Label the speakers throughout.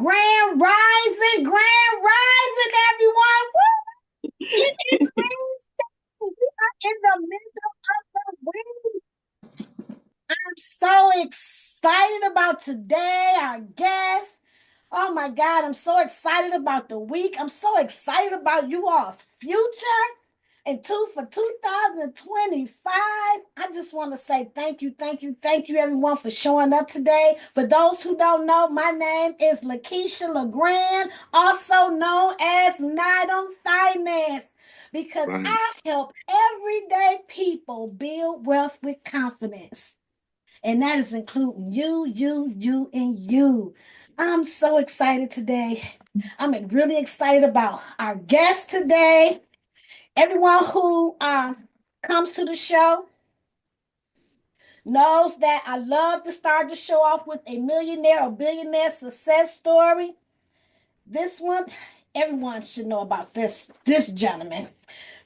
Speaker 1: Grand rising, everyone. Woo! It is Wednesday. We are in the middle of the week. I'm so excited about today, our guest. Oh my God, I'm so excited about the week. I'm so excited about you all's future. And for 2025, I just want to say thank you, everyone, for showing up today. For those who don't know, my name is Lakeisha LeGrand, also known as Night on Finance, because
Speaker 2: Right.
Speaker 1: I help everyday people build wealth with confidence. And that is including you, and you. I'm so excited today. I'm really excited about our guest today. Everyone who comes to the show knows that I love to start the show off with a millionaire or billionaire success story. This one, everyone should know about this gentleman.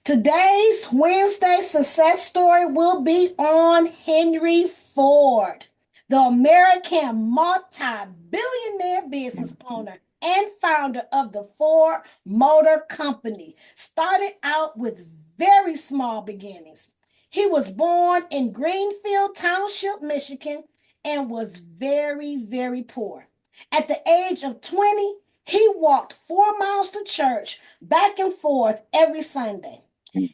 Speaker 1: Today's Wednesday success story will be on Henry Ford, the American multi-billionaire business owner and founder of the Ford Motor Company. Started out with very small beginnings. He was born in Greenfield Township, Michigan, and was very, very poor. At the age of 20, he walked 4 miles to church back and forth every Sunday.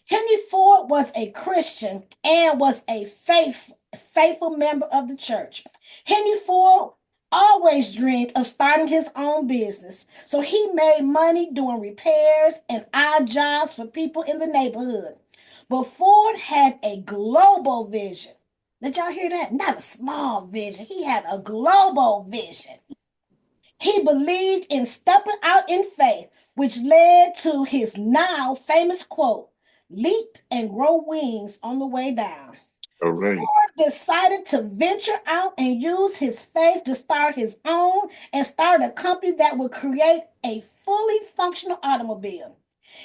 Speaker 1: Henry Ford was a Christian and was a faithful member of the church. Henry Ford always dreamed of starting his own business, so he made money doing repairs and odd jobs for people in the neighborhood. But Ford had a global vision. Did y'all hear that? Not a small vision. He had a global vision. He believed in stepping out in faith, which led to his now famous quote, leap and grow wings on the way down.
Speaker 2: All right.
Speaker 1: Ford decided to venture out and use his faith to start his own and start a company that would create a fully functional automobile.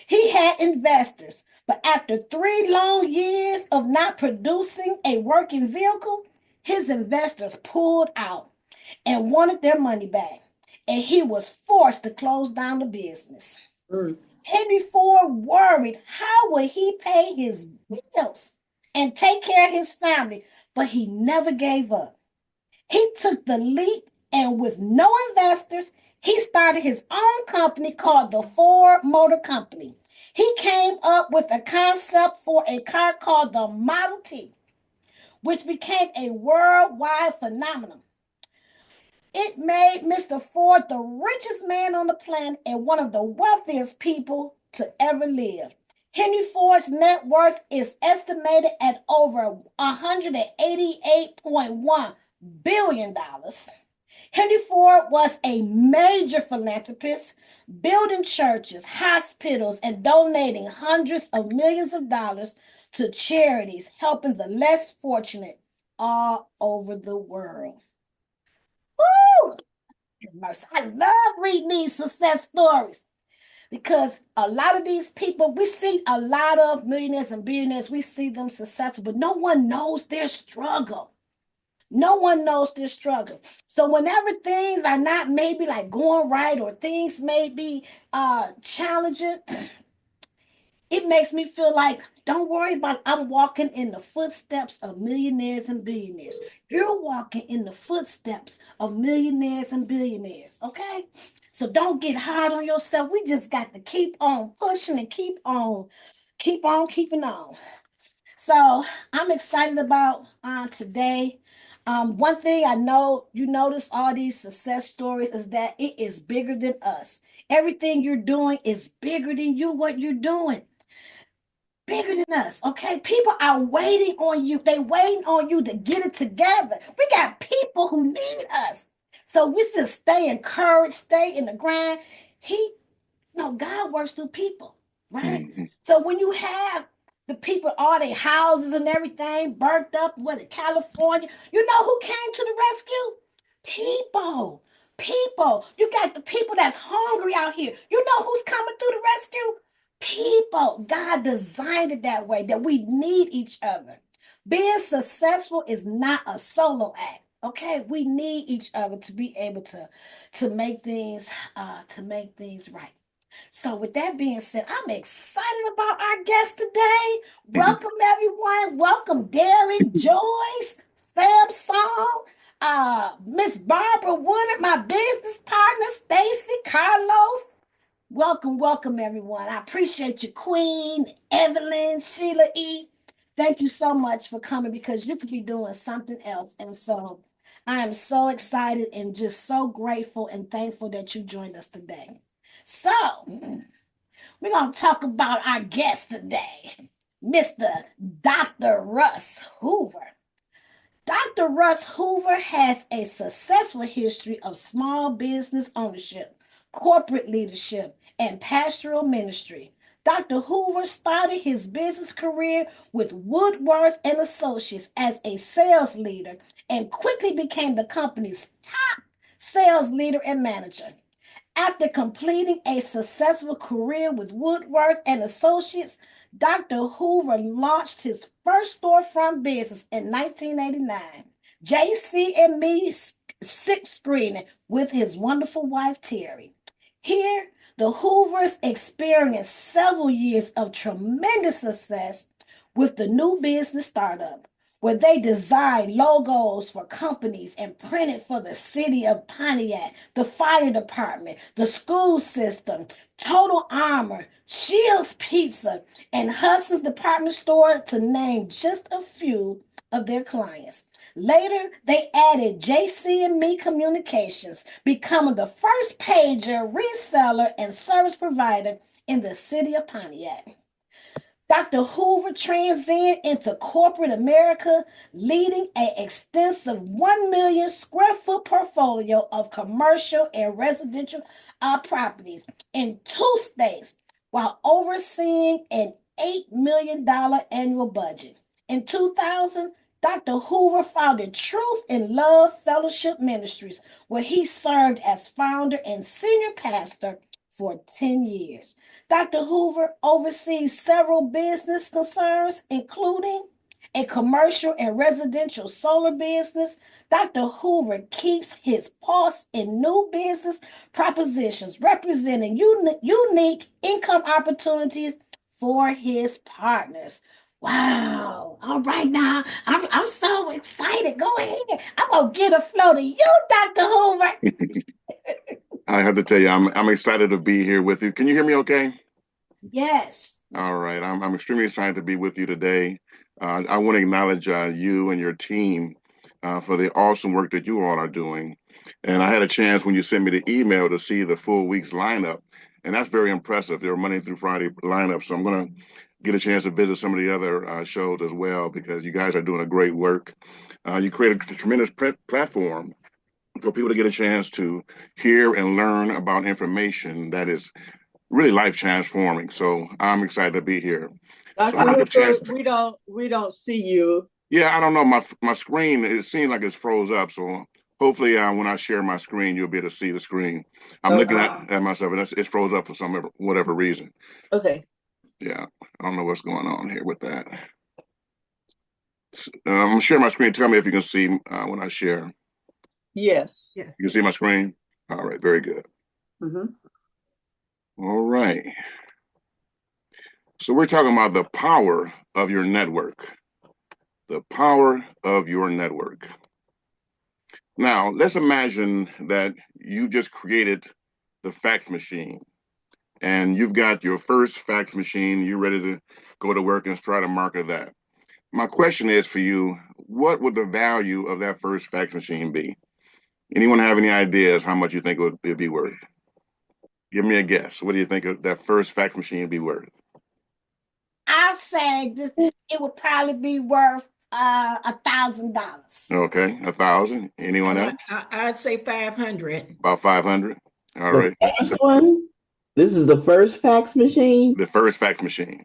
Speaker 1: He had investors, but after 3 long years of not producing a working vehicle, his investors pulled out and wanted their money back, and he was forced to close down the business.
Speaker 2: Mm.
Speaker 1: Henry Ford worried how would he pay his bills and take care of his family, but he never gave up. He took the leap, and with no investors, he started his own company called the Ford Motor Company. He came up with a concept for a car called the Model T, which became a worldwide phenomenon. It made Mr. Ford the richest man on the planet and one of the wealthiest people to ever live. Henry Ford's net worth is estimated at over $188.1 billion. Dollars. Henry Ford was a major philanthropist, building churches, hospitals, and donating hundreds of millions of dollars to charities, helping the less fortunate all over the world. Woo! Mercy. I love reading these success stories because a lot of these people, we see a lot of millionaires and billionaires, we see them successful, but no one knows their struggle. No one knows their struggle. So whenever things are not maybe like going right or things may be challenging, it makes me feel like don't worry about I'm walking in the footsteps of millionaires and billionaires. You're walking in the footsteps of millionaires and billionaires, okay? So don't get hard on yourself. We just got to keep on pushing and keep on keeping on. So I'm excited about today. One thing I know you notice all these success stories is that it is bigger than us. Everything you're doing is bigger than you, what you're doing bigger than us. Okay, people are waiting on you. They waiting on you to get it together. We got people who need us, so we just stay encouraged, stay in the grind. He, no, God works through people, right?
Speaker 2: Mhm.
Speaker 1: So when you have the people, all their houses and everything burnt up, what in California, you know who came to the rescue? People. People. You got the people that's hungry out here. You know who's coming through the rescue? People. God designed it that way, that we need each other. Being successful is not a solo act. Okay, we need each other to be able to make things right. So with that being said, I'm excited about our guest today. Welcome everyone. Welcome Derek, Joyce, Samsung, Miss Barbara Woodard, my business partner, Stacy, Carlos. Welcome, welcome everyone. I appreciate you, Queen, Evelyn, Sheila E. Thank you so much for coming because you could be doing something else. And so I am so excited and just so grateful and thankful that you joined us today. So we're going to talk about our guest today, Mr. Dr. Russ Hoover. Dr. Russ Hoover has a successful history of small business ownership, corporate leadership, and pastoral ministry. Dr. Hoover started his business career with Woodworth and Associates as a sales leader and quickly became the company's top sales leader and manager. After completing a successful career with Woodworth and Associates, Dr. Hoover launched his first storefront business in 1989, JC&Me Six Screening, with his wonderful wife Terry. Here, the Hoovers experienced several years of tremendous success with the new business startup, where they designed logos for companies and printed for the city of Pontiac, the fire department, the school system, Total Armor, Shields Pizza, and Hudson's Department Store, to name just a few of their clients. Later, they added JC&Me Communications, becoming the first pager, reseller, and service provider in the city of Pontiac. Dr. Hoover transitioned into corporate America, leading an extensive 1 million square foot portfolio of commercial and residential properties in 2 states while overseeing an $8 million annual budget. In 2000, Dr. Hoover founded Truth and Love Fellowship Ministries, where he served as founder and senior pastor for 10 years. Dr. Hoover oversees several business concerns, including a commercial and residential solar business. Dr. Hoover keeps his pulse in new business propositions, representing unique income opportunities for his partners. Wow. All right, now I'm so excited. Go ahead. I'm going to get a flow to you, Dr. Hoover.
Speaker 2: I have to tell you, I'm excited to be here with you. Can you hear me okay?
Speaker 1: Yes.
Speaker 2: All right. I'm extremely excited to be with you today. I want to acknowledge you and your team for the awesome work that you all are doing. And I had a chance when you sent me the email to see the full week's lineup, and that's very impressive. Their Monday through Friday lineup. So I'm going to get a chance to visit some of the other shows as well because you guys are doing a great work. You created a tremendous platform for people to get a chance to hear and learn about information that is really life transforming. So I'm excited to be here. So I'm
Speaker 3: Dr.
Speaker 2: gonna get a chance
Speaker 3: Hooper,
Speaker 2: to.
Speaker 3: we don't see you.
Speaker 2: Yeah, I don't know. My screen, it seems like it's froze up. So hopefully, when I share my screen, you'll be able to see the screen. I'm looking
Speaker 3: Okay.
Speaker 2: at myself, and it's froze up for some whatever reason.
Speaker 3: Okay.
Speaker 2: Yeah, I don't know what's going on here with that. I'm gonna share my screen. Tell me if you can see when I share.
Speaker 3: Yes.
Speaker 2: You can see my screen. All right, very good.
Speaker 3: Mm-hmm.
Speaker 2: All right. So we're talking about the power of your network. The power of your network. Now, let's imagine that you just created the fax machine and you've got your first fax machine. You're ready to go to work and try to market that. My question is for you, what would the value of that first fax machine be? Anyone have any ideas how much you think it would be worth? Give me a guess. What do you think that first fax machine would be worth?
Speaker 1: I say this it would probably be worth $1,000.
Speaker 2: Okay, 1,000. Anyone else?
Speaker 4: I'd say 500.
Speaker 2: About 500. All
Speaker 5: The
Speaker 2: right.
Speaker 5: first one? This is the first fax machine?
Speaker 2: The first fax machine.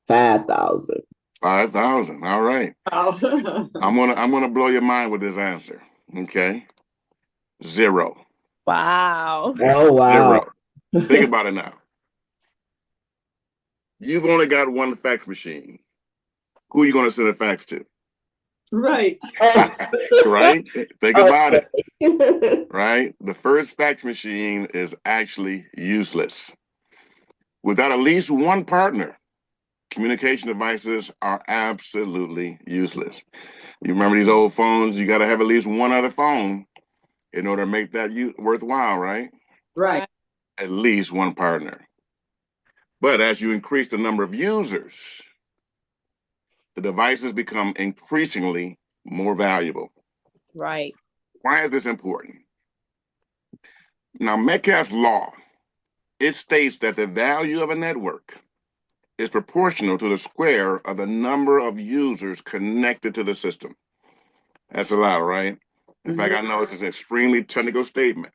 Speaker 5: 5,000.
Speaker 2: 5,000. All right.
Speaker 3: Oh.
Speaker 2: I'm gonna blow your mind with this answer. Okay. Zero.
Speaker 4: Wow.
Speaker 5: Oh, wow.
Speaker 2: Zero. Think about it now. You've only got one fax machine. Who are you gonna send a fax to?
Speaker 3: Right.
Speaker 2: Right? Think about it,
Speaker 5: Okay.
Speaker 2: right? The first fax machine is actually useless. Without at least one partner, communication devices are absolutely useless. You remember these old phones, you got to have at least one other phone in order to make that worthwhile, right?
Speaker 3: Right.
Speaker 2: At least one partner. But as you increase the number of users, the devices become increasingly more valuable.
Speaker 4: Right.
Speaker 2: Why is this important? Now, Metcalfe's law, it states that the value of a network is proportional to the square of the number of users connected to the system. That's a lot, right? In fact, I know it's an extremely technical statement,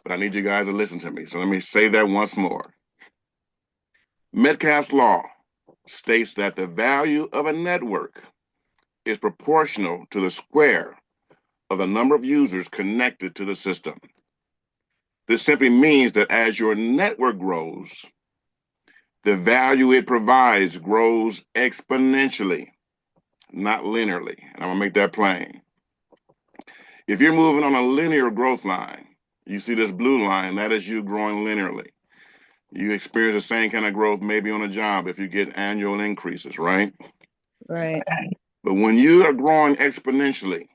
Speaker 2: but I need you guys to listen to me. So let me say that once more. Metcalfe's law states that the value of a network is proportional to the square of the number of users connected to the system. This simply means that as your network grows, the value it provides grows exponentially, not linearly. And I'm gonna make that plain. If you're moving on a linear growth line, you see this blue line, that is you growing linearly. You experience the same kind of growth maybe on a job if you get annual increases, right?
Speaker 4: Right.
Speaker 2: But when you are growing exponentially,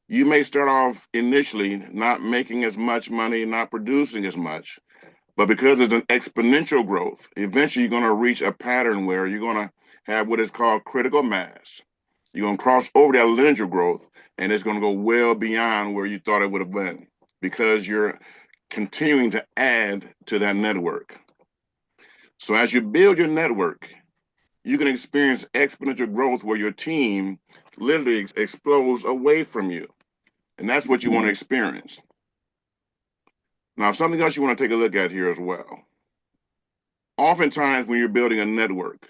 Speaker 2: you may start off initially not making as much money, not producing as much, but because it's an exponential growth, eventually you're going to reach a pattern where you're going to have what is called critical mass. You're going to cross over that linear growth, and it's going to go well beyond where you thought it would have been because you're continuing to add to that network. So as you build your network, you can experience exponential growth where your team literally explodes away from you. And that's what you want to experience. Now, something else you want to take a look at here as well. Oftentimes, when you're building a network,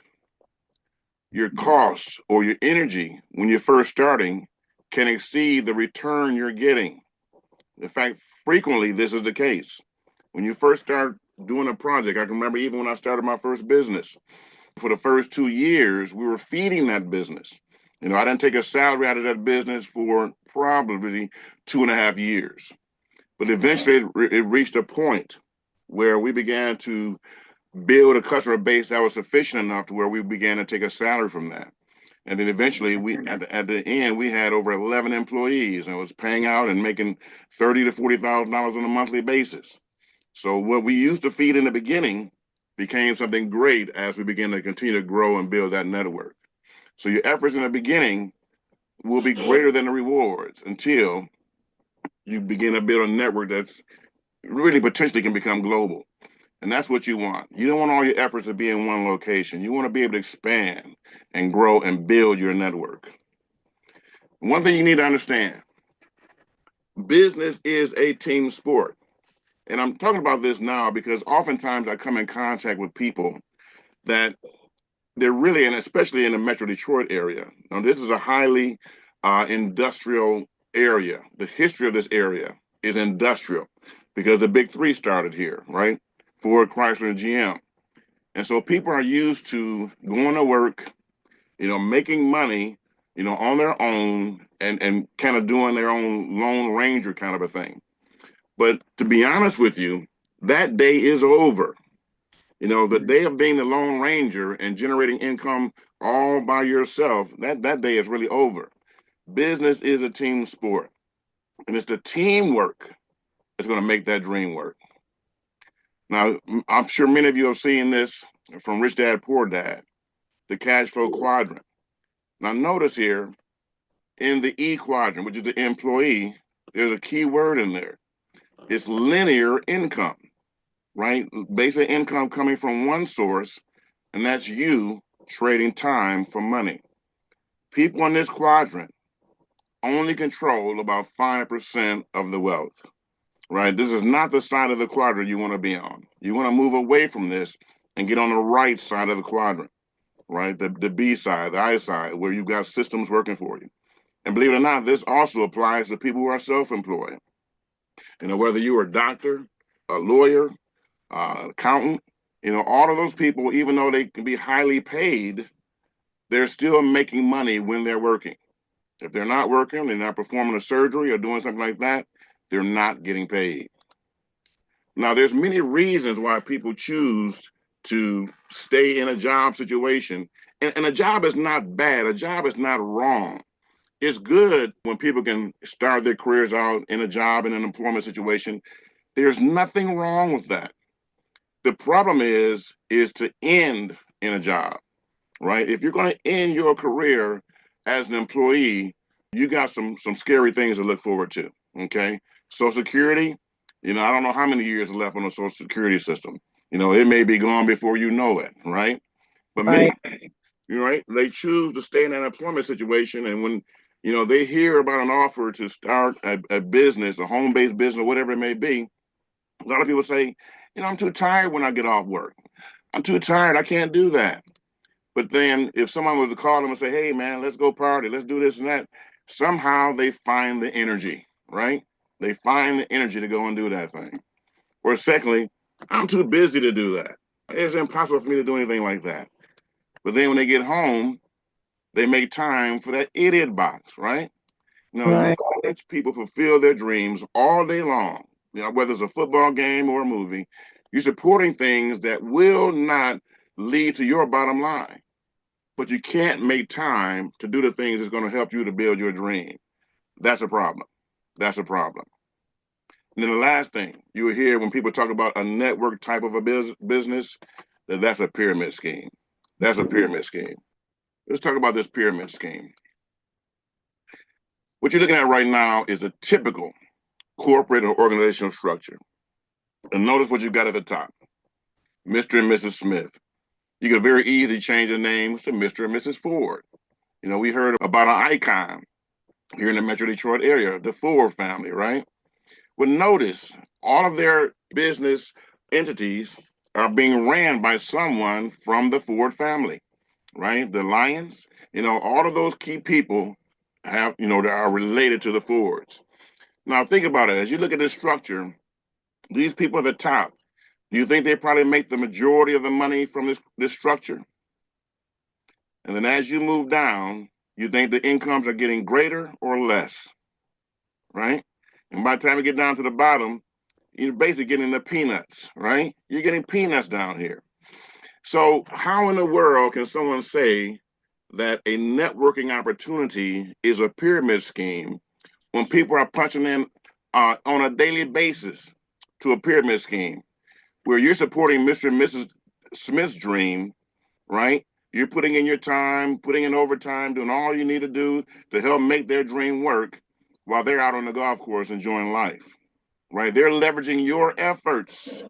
Speaker 2: your costs or your energy when you're first starting can exceed the return you're getting. In fact, frequently, this is the case. When you first start doing a project, I can remember even when I started my first business, for the first 2 years, we were feeding that business. You know, I didn't take a salary out of that business for probably 2.5 years. But eventually it reached a point where we began to build a customer base that was sufficient enough to where we began to take a salary from that. And then eventually we at the end we had over 11 employees and was paying out and making $30,000 to $40,000 on a monthly basis. So what we used to feed in the beginning became something great as we began to continue to grow and build that network. So your efforts in the beginning will be greater than the rewards until you begin to build a network that's really potentially can become global. And that's what you want. You don't want all your efforts to be in one location. You want to be able to expand and grow and build your network. One thing you need to understand, business is a team sport. And I'm talking about this now because oftentimes I come in contact with people that they're really, and especially in the Metro Detroit area. Now, this is a highly industrial area. The history of this area is industrial because the big three started here, right? Ford, Chrysler, and GM. And so people are used to going to work, you know, making money, you know, on their own and kind of doing their own Lone Ranger kind of a thing. But to be honest with you, that day is over. You know, the day of being the Lone Ranger and generating income all by yourself, that day is really over. Business is a team sport, and it's the teamwork that's going to make that dream work. Now, I'm sure many of you have seen this from Rich Dad Poor Dad, the cash flow quadrant. Now, notice here in the E quadrant, which is the employee, there's a key word in there. It's linear income, right? Basic income coming from one source, and that's you trading time for money. People in this quadrant only control about 5% of the wealth, right? This is not the side of the quadrant you want to be on. You want to move away from this and get on the right side of the quadrant, right? The B side, the I side, where you've got systems working for you. And believe it or not, this also applies to people who are self-employed. You know, whether you're a doctor, a lawyer, accountant, you know, all of those people, even though they can be highly paid, they're still making money when they're working. If they're not working, they're not performing a surgery or doing something like that, they're not getting paid. Now, there's many reasons why people choose to stay in a job situation. And a job is not bad. A job is not wrong. It's good when people can start their careers out in a job, in an employment situation. There's nothing wrong with that. The problem is to end in a job, right? If you're going to end your career as an employee, you got some scary things to look forward to, okay? Social Security, I don't know how many years are left on the Social Security system. It may be gone before you know it, right? But many, right, they choose to stay in an employment situation, and when they hear about an offer to start a business, a home-based business, or whatever it may be, a lot of people say, I'm too tired when I get off work. I'm too tired. I can't do that. But then if someone was to call them and say, hey, man, let's go party, let's do this and that, somehow they find the energy, right? They find the energy to go and do that thing. Or secondly, I'm too busy to do that. It's impossible for me to do anything like that. But then when they get home, they make time for that idiot box, right?
Speaker 4: Right.
Speaker 2: You watch people fulfill their dreams all day long, whether it's a football game or a movie. You're supporting things that will not lead to your bottom line, but you can't make time to do the things that's going to help you to build your dream. That's a problem. That's a problem. And then the last thing you will hear when people talk about a network type of a business, that's a pyramid scheme. That's a pyramid scheme. Let's talk about this pyramid scheme. What you're looking at right now is a typical corporate or organizational structure. And notice what you got at the top, Mr. and Mrs. Smith. You could very easily change the names to Mr. and Mrs. Ford. We heard about an icon here in the Metro Detroit area, the Ford family, right? Well, notice all of their business entities are being ran by someone from the Ford family, right? The Lions, all of those key people have, that are related to the Fords. Now, think about it. As you look at this structure, these people at the top, do you think they probably make the majority of the money from this structure? And then as you move down, you think the incomes are getting greater or less, right? And by the time you get down to the bottom, you're basically getting the peanuts, right? You're getting peanuts down here. So how in the world can someone say that a networking opportunity is a pyramid scheme when people are punching in on a daily basis to a pyramid scheme where you're supporting Mr. and Mrs. Smith's dream, right? You're putting in your time, putting in overtime, doing all you need to do to help make their dream work while they're out on the golf course enjoying life, right? They're leveraging your efforts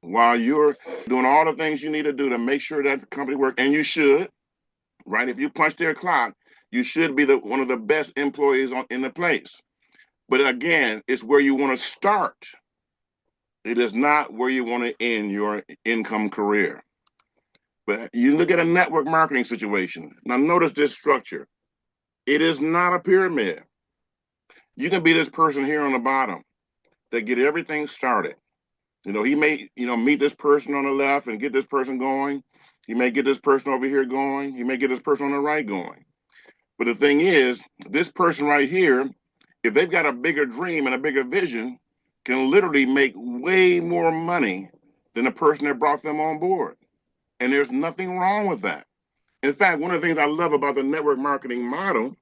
Speaker 2: while you're doing all the things you need to do to make sure that the company works. And you should, right? If you punch their clock, you should be one of the best employees in the place. But again, it's where you want to start. It is not where you want to end your income career. But you look at a network marketing situation. Now notice this structure. It is not a pyramid. You can be this person here on the bottom that get everything started. He may, meet this person on the left and get this person going. He may get this person over here going. He may get this person on the right going. But the thing is, this person right here, if they've got a bigger dream and a bigger vision, can literally make way more money than the person that brought them on board. And there's nothing wrong with that. In fact, one of the things I love about the network marketing model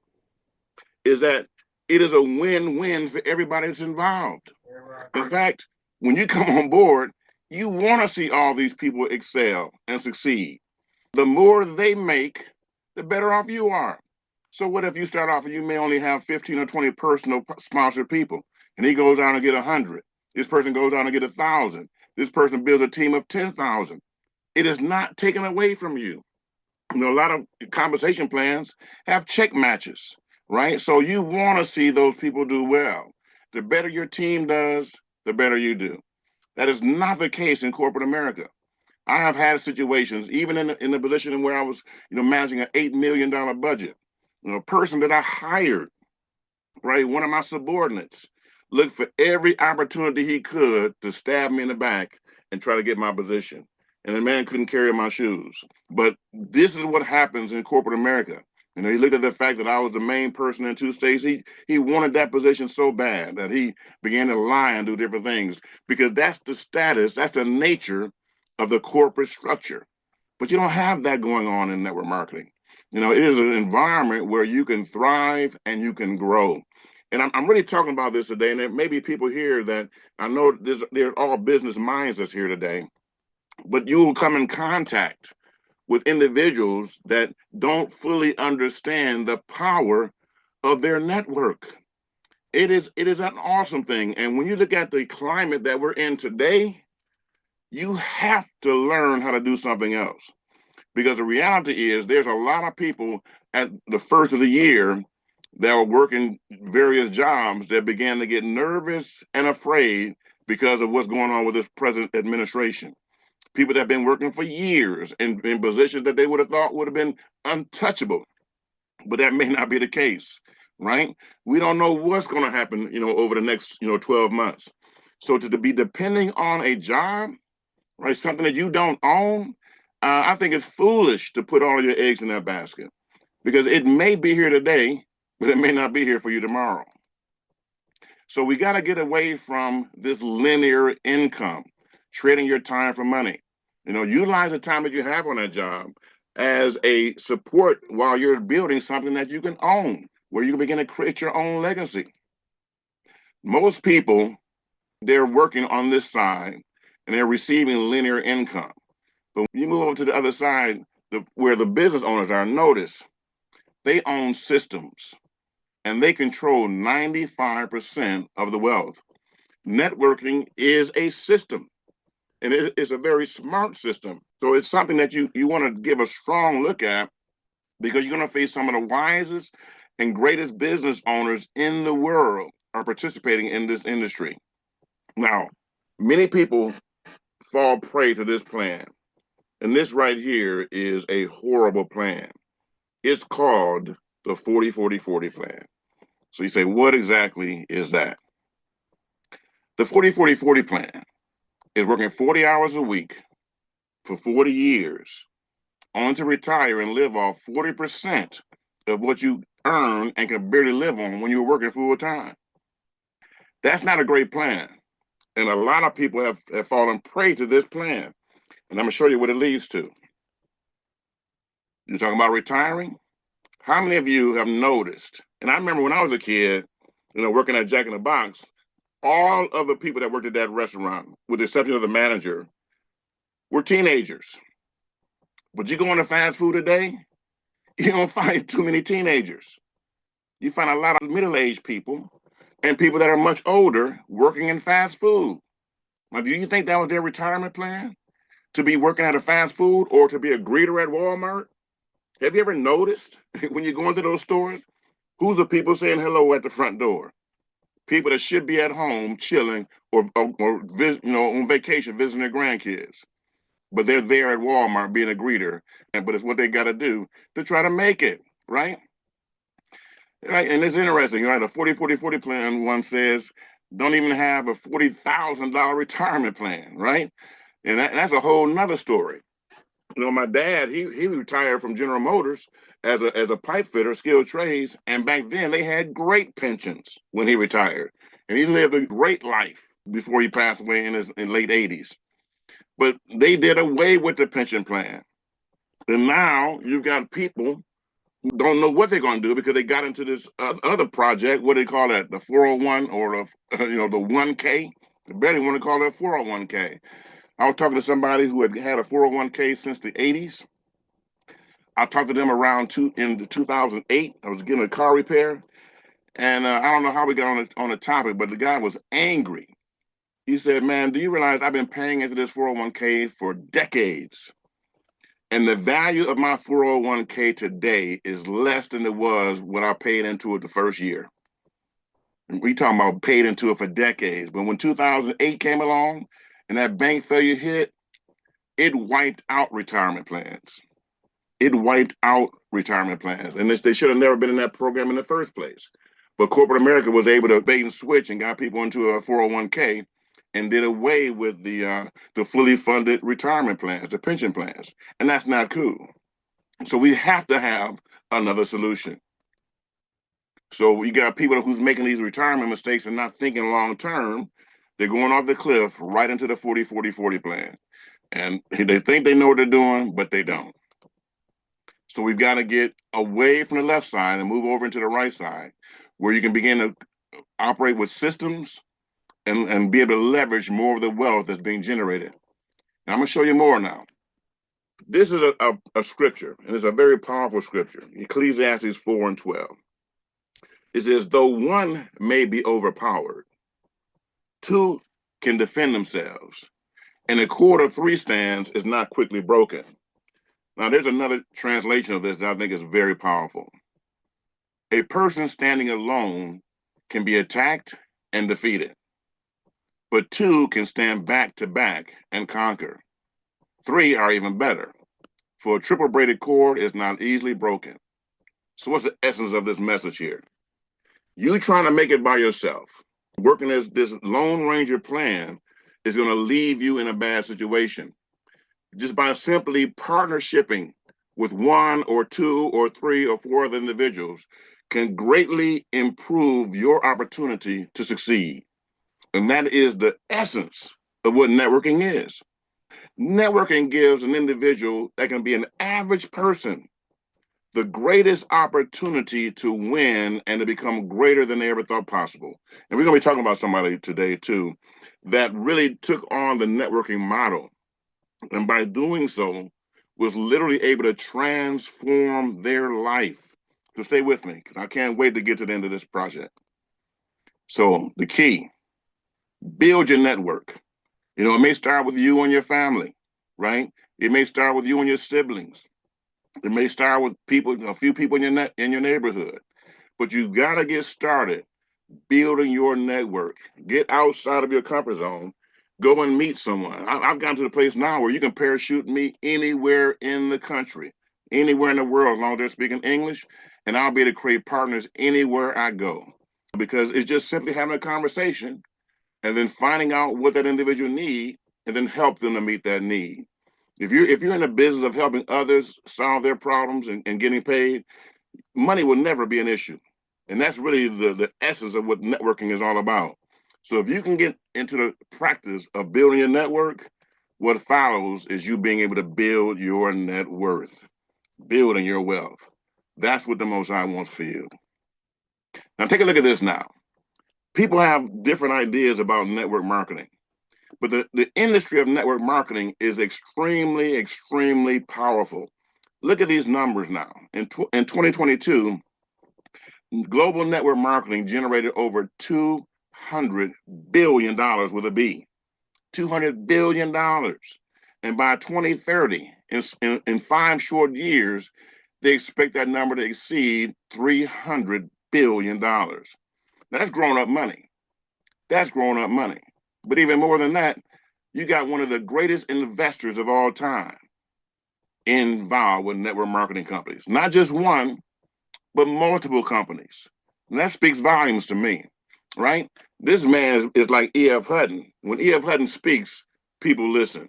Speaker 2: is that it is a win-win for everybody that's involved. In fact, when you come on board, you want to see all these people excel and succeed. The more they make, the better off you are. So what if you start off and you may only have 15 or 20 personal sponsored people, and he goes out and get 100. This person goes out and get 1,000. This person builds a team of 10,000. It is not taken away from you. A lot of compensation plans have check matches, right? So you want to see those people do well. The better your team does, the better you do. That is not the case in corporate America. I have had situations, even in the position where I was, managing an $8 million budget. A person that I hired, right, one of my subordinates, looked for every opportunity he could to stab me in the back and try to get my position. and the man couldn't carry my shoes. But this is what happens in corporate America. You know, he looked at the fact that I was the main person in 2 states. He wanted that position so bad that he began to lie and do different things because that's the status, that's the nature of the corporate structure. But you don't have that going on in network marketing. You know, it is an environment where you can thrive and you can grow. And I'm really talking about this today. And there may be people here that I know there's all business minds that's here today, but you will come in contact with individuals that don't fully understand the power of their network. It is an awesome thing. And when you look at the climate that we're in today, you have to learn how to do something else. Because the reality is there's a lot of people at the first of the year that were working various jobs that began to get nervous and afraid because of what's going on with this present administration. People that have been working for years in positions that they would have thought would have been untouchable, but that may not be the case, right? We don't know what's going to happen, you know, over the next, 12 months. So to be depending on a job, right, something that you don't own, I think it's foolish to put all of your eggs in that basket because it may be here today, but it may not be here for you tomorrow. So we got to get away from this linear income, trading your time for money. You know, utilize the time that you have on that job as a support while you're building something that you can own, where you can begin to create your own legacy. Most people, they're working on this side and they're receiving linear income. But when you move over to the other side, where the business owners are, notice they own systems and they control 95% of the wealth. Networking is a system, and it is a very smart system. So it's something that you want to give a strong look at because you're going to face some of the wisest and greatest business owners in the world are participating in this industry. Now, many people fall prey to this plan. And this right here is a horrible plan. It's called the 40-40-40 plan. So you say, what exactly is that? The 40-40-40 plan is working 40 hours a week for 40 years, only to retire and live off 40% of what you earn and can barely live on when you're working full time. That's not a great plan. And a lot of people have fallen prey to this plan. And I'm going to show you what it leads to. You're talking about retiring? How many of you have noticed? And I remember when I was a kid, working at Jack in the Box, all of the people that worked at that restaurant, with the exception of the manager, were teenagers. But you go into fast food today, you don't find too many teenagers. You find a lot of middle-aged people and people that are much older working in fast food. Now, do you think that was their retirement plan? To be working at a fast food or to be a greeter at Walmart? Have you ever noticed when you go into those stores, who's the people saying hello at the front door? People that should be at home chilling or on vacation visiting their grandkids. But they're there at Walmart being a greeter. But it's what they got to do to try to make it, right? Right. And it's interesting, right? A 40-40-40 plan, one says, don't even have a $40,000 retirement plan, right? And that's a whole nother story. My dad, he retired from General Motors as a pipe fitter, skilled trades, and back then they had great pensions when he retired, and he lived a great life before he passed away in his late 80s. But they did away with the pension plan, and now you've got people who don't know what they're going to do because they got into this other project. What do they call that? The 401 or the 1K? They barely want to call it 401K. I was talking to somebody who had a 401K since the 80s. I talked to them in 2008. I was getting a car repair. And I don't know how we got on the topic, but the guy was angry. He said, man, do you realize I've been paying into this 401K for decades? And the value of my 401K today is less than it was when I paid into it the first year. And we talking about paid into it for decades. But when 2008 came along, and that bank failure hit, it wiped out retirement plans. It wiped out retirement plans. And they should have never been in that program in the first place. But corporate America was able to bait and switch and got people into a 401K. and did away with the fully funded retirement plans, the pension plans, and that's not cool. So we have to have another solution. So you got people who's making these retirement mistakes and not thinking long term. They're going off the cliff right into the 40-40-40 plan. And they think they know what they're doing, but they don't. So we've got to get away from the left side and move over into the right side, where you can begin to operate with systems and be able to leverage more of the wealth that's being generated. And I'm going to show you more now. This is a scripture, and it's a very powerful scripture. Ecclesiastes 4:12. It says, though one may be overpowered, two can defend themselves, and a cord of three stands is not quickly broken. Now, there's another translation of this that I think is very powerful. A person standing alone can be attacked and defeated, but two can stand back to back and conquer. Three are even better, for a triple braided cord is not easily broken. So what's the essence of this message here? You trying to make it by yourself, working as this Lone Ranger plan is going to leave you in a bad situation. Just by simply partnershiping with one or two or three or four other individuals can greatly improve your opportunity to succeed. And that is the essence of what networking is. Networking gives an individual that can be an average person the greatest opportunity to win and to become greater than they ever thought possible. And we're going to be talking about somebody today, too, that really took on the networking model. And by doing so, was literally able to transform their life. So stay with me, because I can't wait to get to the end of this project. So the key, build your network. You know, it may start with you and your family, right? It may start with you and your siblings. It may start with people, a few people in your neighborhood, but you got to get started building your network. Get outside of your comfort zone. Go and meet someone. I've gotten to the place now where you can parachute me anywhere in the country, anywhere in the world, as long as they're speaking English, and I'll be able to create partners anywhere I go. Because it's just simply having a conversation and then finding out what that individual needs and then help them to meet that need. If you're in the business of helping others solve their problems and getting paid, money will never be an issue. And that's really the essence of what networking is all about. So if you can get into the practice of building your network, what follows is you being able to build your net worth, building your wealth. That's what the Most High wants for you. Now take a look at this now. People have different ideas about network marketing. But the industry of network marketing is extremely, extremely powerful. Look at these numbers now. In 2022, global network marketing generated over $200 billion with a B. $200 billion. And by 2030, in 5 short years, they expect that number to exceed $300 billion. Now, that's grown up money. That's grown up money. But even more than that, you got one of the greatest investors of all time involved with network marketing companies. Not just one, but multiple companies. And that speaks volumes to me, right? This man is like E.F. Hutton. When E.F. Hutton speaks, people listen.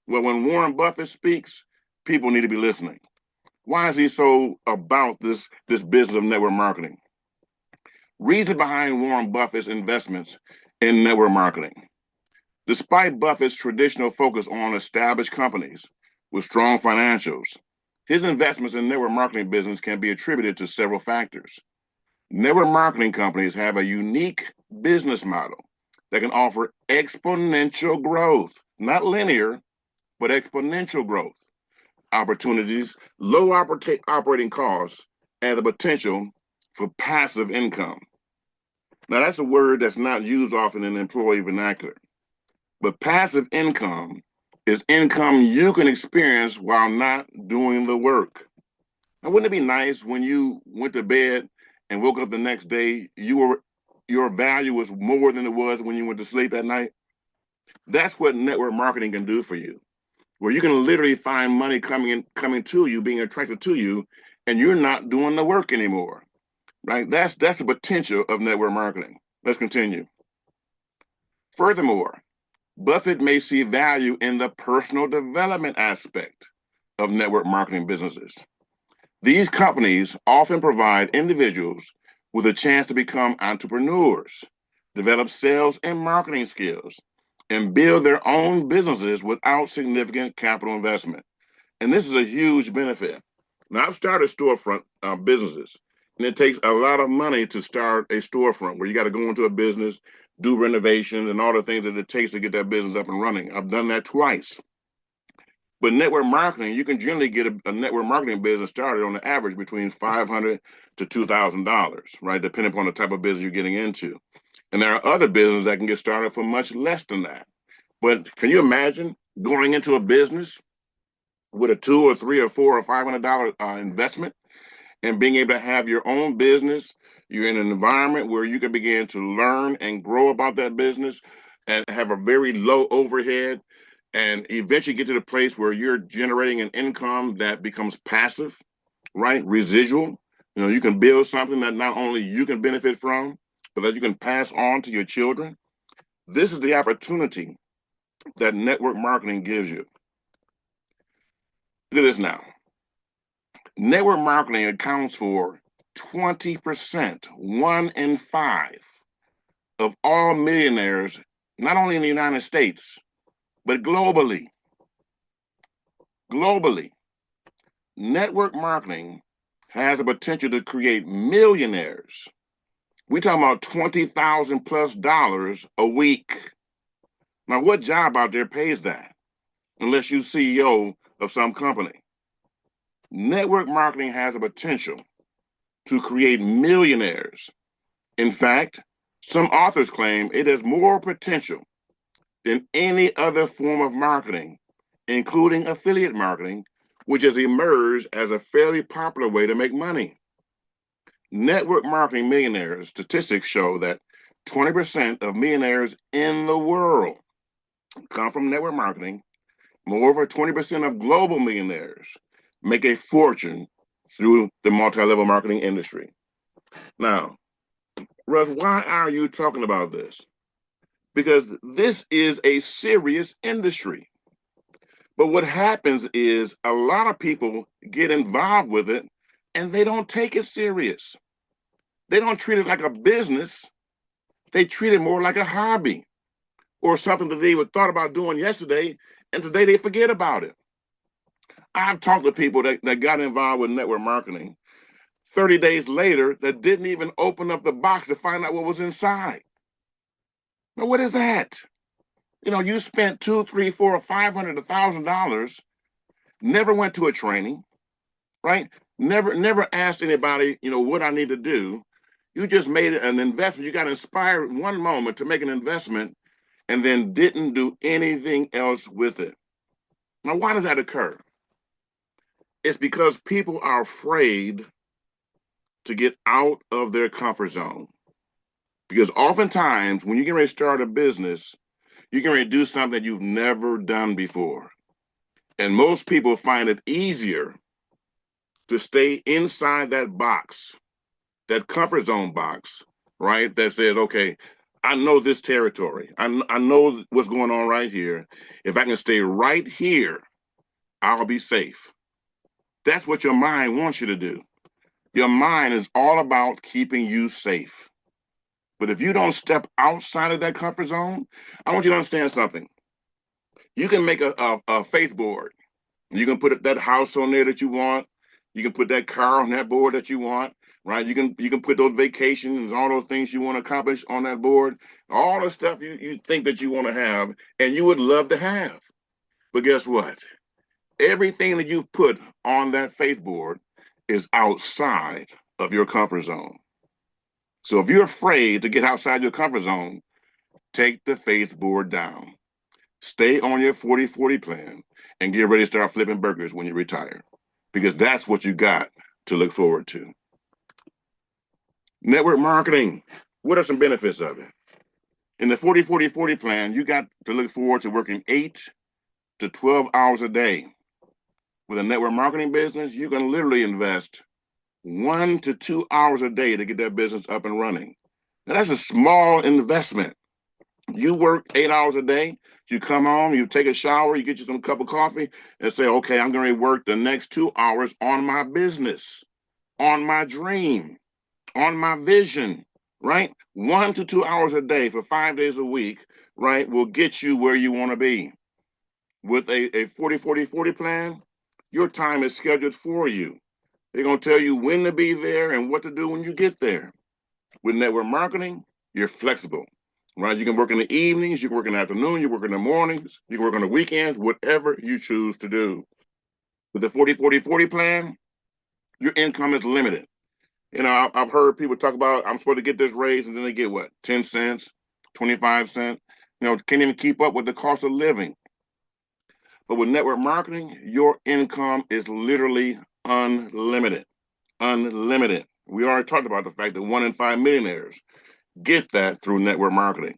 Speaker 2: Well, when Warren Buffett speaks, people need to be listening. Why is he so about this business of network marketing? Reason behind Warren Buffett's investments in network marketing. Despite Buffett's traditional focus on established companies with strong financials, his investments in network marketing business can be attributed to several factors. Network marketing companies have a unique business model that can offer exponential growth, not linear, but exponential growth opportunities, low operating costs, and the potential for passive income. Now, that's a word that's not used often in employee vernacular. But passive income is income you can experience while not doing the work. Now, wouldn't it be nice when you went to bed and woke up the next day, your value was more than it was when you went to sleep at night? That's what network marketing can do for you, where you can literally find money coming to you, being attracted to you, and you're not doing the work anymore, right? That's the potential of network marketing. Let's continue. Furthermore, Buffett may see value in the personal development aspect of network marketing businesses. These companies often provide individuals with a chance to become entrepreneurs, develop sales and marketing skills, and build their own businesses without significant capital investment. And this is a huge benefit. Now, I've started storefront businesses, and it takes a lot of money to start a storefront where you got to go into a business, do renovations, and all the things that it takes to get that business up and running. I've done that twice. But network marketing, you can generally get a network marketing business started on the average between $500 to $2,000, right? Depending upon the type of business you're getting into. And there are other businesses that can get started for much less than that. But can you imagine going into a business with a $200 or $300 or $400 or $500 investment and being able to have your own business? You're in an environment where you can begin to learn and grow about that business and have a very low overhead, and eventually get to the place where you're generating an income that becomes passive, right? Residual. You know, you can build something that not only you can benefit from, but that you can pass on to your children. This is the opportunity that network marketing gives you. Look at this now. Network marketing accounts for 20%, 1 in 5 of all millionaires, not only in the United States, but globally. Globally, network marketing has the potential to create millionaires. We're talking about $20,000+ a week. Now, what job out there pays that? Unless you're CEO of some company. Network marketing has a potential to create millionaires. In fact, some authors claim it has more potential than any other form of marketing, including affiliate marketing, which has emerged as a fairly popular way to make money. Network marketing millionaires statistics show that 20% of millionaires in the world come from network marketing. Moreover, 20% of global millionaires make a fortune through the multi-level marketing industry. Now, Russ, why are you talking about this? Because this is a serious industry. But what happens is a lot of people get involved with it and they don't take it serious. They don't treat it like a business. They treat it more like a hobby or something that they were thought about doing yesterday, and today they forget about it. I've talked to people that got involved with network marketing 30 days later that didn't even open up the box to find out what was inside. Now, what is that? You know, you spent $200, $300, $400, $500, $1,000, never went to a training, right? Never asked anybody, you know, what I need to do. You just made an investment. You got inspired one moment to make an investment and then didn't do anything else with it. Now, why does that occur? It's because people are afraid to get out of their comfort zone. Because oftentimes when you get ready to start a business, you can ready to do something you've never done before. And most people find it easier to stay inside that box, that comfort zone box, right? That says, okay, I know this territory. I know what's going on right here. If I can stay right here, I'll be safe. That's what your mind wants you to do. Your mind is all about keeping you safe. But if you don't step outside of that comfort zone, I want you to understand something. You can make a faith board. You can put that house on there that you want. You can put that car on that board that you want, right? You can put those vacations, all those things you want to accomplish on that board, all the stuff you think that you want to have and you would love to have. But guess what? Everything that you've put on that faith board is outside of your comfort zone. So if you're afraid to get outside your comfort zone, take the faith board down. Stay on your 40-40 plan and get ready to start flipping burgers when you retire, because that's what you got to look forward to. Network marketing, what are some benefits of it? In the 40-40-40 plan, you got to look forward to working 8 to 12 hours a day. With a network marketing business, you can literally invest 1 to 2 hours a day to get that business up and running. Now, that's a small investment. You work 8 hours a day. You come home, you take a shower, you get you some cup of coffee, and say, okay, I'm going to work the next 2 hours on my business, on my dream, on my vision, right? 1 to 2 hours a day for 5 days a week, right, will get you where you want to be. With a 40-40-40 plan, your time is scheduled for you. They're going to tell you when to be there and what to do when you get there. With network marketing, you're flexible, right? You can work in the evenings, you can work in the afternoon, you work in the mornings, you can work on the weekends, whatever you choose to do. With the 40-40-40 plan, your income is limited. You know, I've heard people talk about, I'm supposed to get this raise, and then they get what, 10 cents, 25 cents, can't even keep up with the cost of living. But with network marketing, your income is literally unlimited. Unlimited. We already talked about the fact that 1 in 5 millionaires get that through network marketing.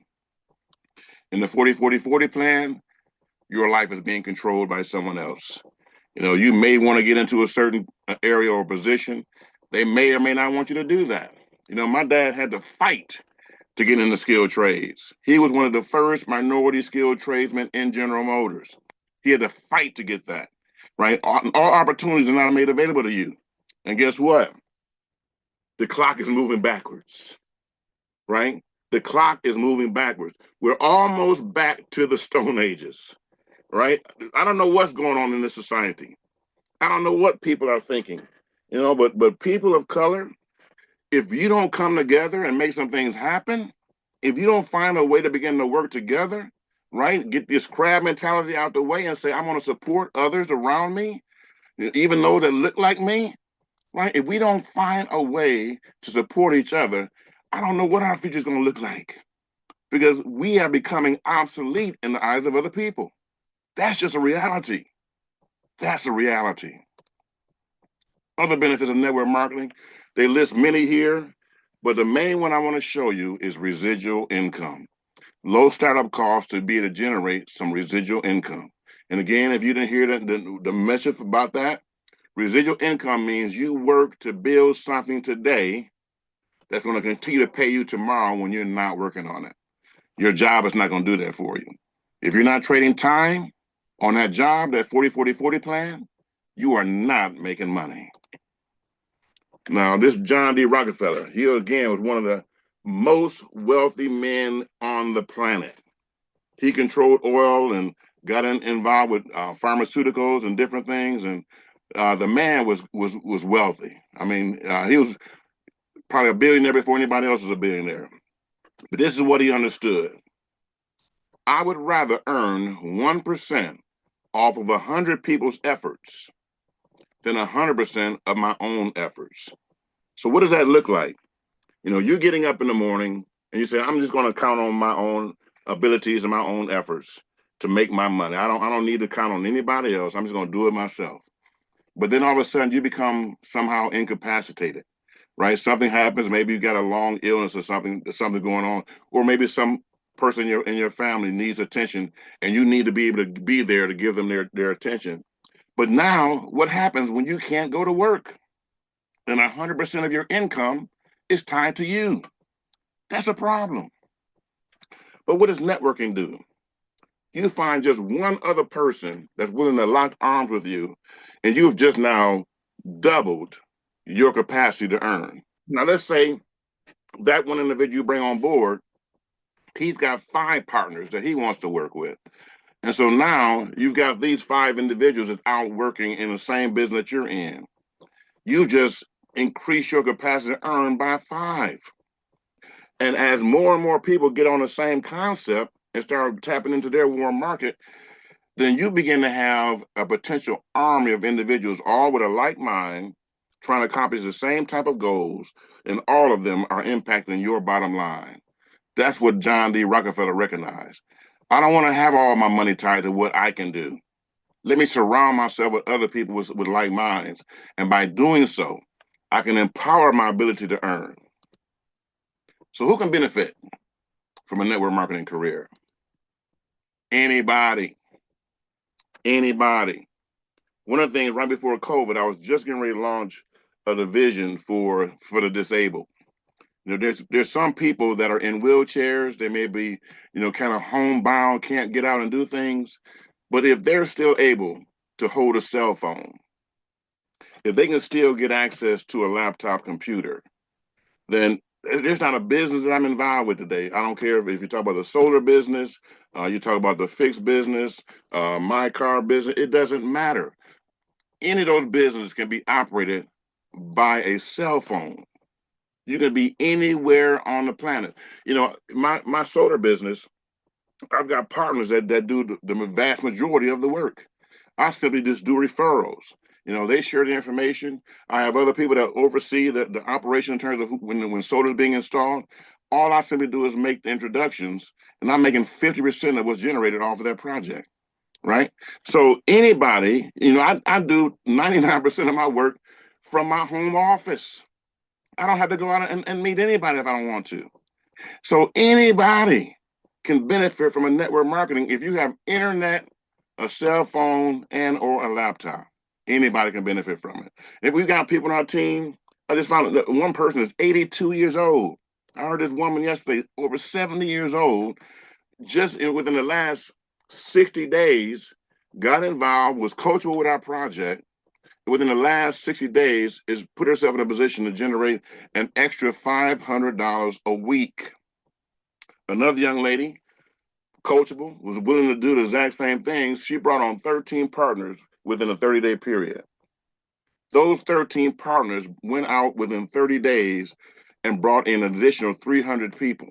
Speaker 2: In the 40-40-40 plan, your life is being controlled by someone else. You may want to get into a certain area or position. They may or may not want you to do that. My dad had to fight to get into skilled trades. He was one of the first minority skilled tradesmen in General Motors. He had to fight to get that, right? All opportunities are not made available to you. And guess what? The clock is moving backwards, right? The clock is moving backwards. We're almost back to the Stone Ages, right? I don't know what's going on in this society. I don't know what people are thinking, but people of color, if you don't come together and make some things happen, if you don't find a way to begin to work together, right? Get this crab mentality out the way and say, I'm going to support others around me, even those that look like me, right? If we don't find a way to support each other, I don't know what our future is going to look like, because we are becoming obsolete in the eyes of other people. That's just a reality. That's a reality. Other benefits of network marketing, they list many here, but the main one I want to show you is residual income. Low startup costs to be able to generate some residual income. And again, if you didn't hear the message about that, residual income means you work to build something today that's going to continue to pay you tomorrow when you're not working on it. Your job is not going to do that for you. If you're not trading time on that job, that 40-40-40 plan, you are not making money. Now, this John D. Rockefeller, he again was one of the most wealthy men on the planet. He controlled oil and got involved with pharmaceuticals and different things, and the man was wealthy. I mean, he was probably a billionaire before anybody else was a billionaire. But this is what he understood. I would rather earn 1% off of 100 people's efforts than 100% of my own efforts. So what does that look like? You're getting up in the morning and you say, I'm just going to count on my own abilities and my own efforts to make my money. I don't need to count on anybody else. I'm just going to do it myself. But then all of a sudden you become somehow incapacitated, right? Something happens. Maybe you got a long illness or something going on, or maybe some person in your family needs attention and you need to be able to be there to give them their attention. But now what happens when you can't go to work and 100% of your income is tied to you? That's a problem. But what does networking do? You find just one other person that's willing to lock arms with you, and you've just now doubled your capacity to earn. Now, let's say that one individual you bring on board, he's got 5 partners that he wants to work with. And so now you've got these 5 individuals that are out working in the same business that you're in. You just increase your capacity to earn by 5. And as more and more people get on the same concept and start tapping into their warm market, then you begin to have a potential army of individuals, all with a like mind, trying to accomplish the same type of goals, and all of them are impacting your bottom line. That's what John D. Rockefeller recognized. I don't want to have all my money tied to what I can do. Let me surround myself with other people with like minds. And by doing so, I can empower my ability to earn. So who can benefit from a network marketing career? Anybody. Anybody. One of the things right before COVID, I was just getting ready to launch a division for the disabled. There's some people that are in wheelchairs. They may be, kind of homebound, can't get out and do things. But if they're still able to hold a cell phone, if they can still get access to a laptop computer, then there's not a business that I'm involved with today. I don't care if you talk about the solar business, you talk about the fixed business, my car business, it doesn't matter. Any of those businesses can be operated by a cell phone. You can be anywhere on the planet. My solar business, I've got partners that do the vast majority of the work. I simply just do referrals. They share the information. I have other people that oversee the operation in terms of when solar is being installed. All I simply do is make the introductions, and I'm making 50% of what's generated off of that project, right? So anybody, I do 99% of my work from my home office. I don't have to go out and meet anybody if I don't want to. So anybody can benefit from a network marketing if you have internet, a cell phone, and or a laptop. Anybody can benefit from it. If we've got people on our team, I just found that one person is 82 years old. I heard this woman yesterday, over 70 years old, just within the last 60 days, got involved, was coachable with our project. Within the last 60 days, is put herself in a position to generate an extra $500 a week. Another young lady, coachable, was willing to do the exact same things. She brought on 13 partners within a 30-day period. Those 13 partners went out within 30 days and brought in an additional 300 people.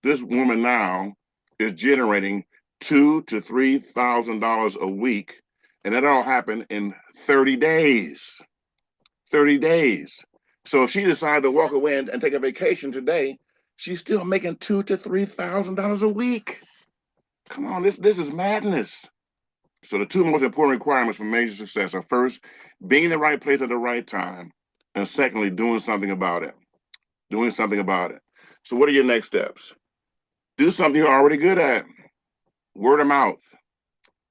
Speaker 2: This woman now is generating $2,000 to $3,000 a week, and that all happened in 30 days. 30 days. So if she decided to walk away and take a vacation today, she's still making $2,000 to $3,000 a week. Come on, this is madness. So the two most important requirements for major success are, first, being in the right place at the right time, and secondly, doing something about it. Doing something about it. So what are your next steps? Do something you're already good at. Word of mouth.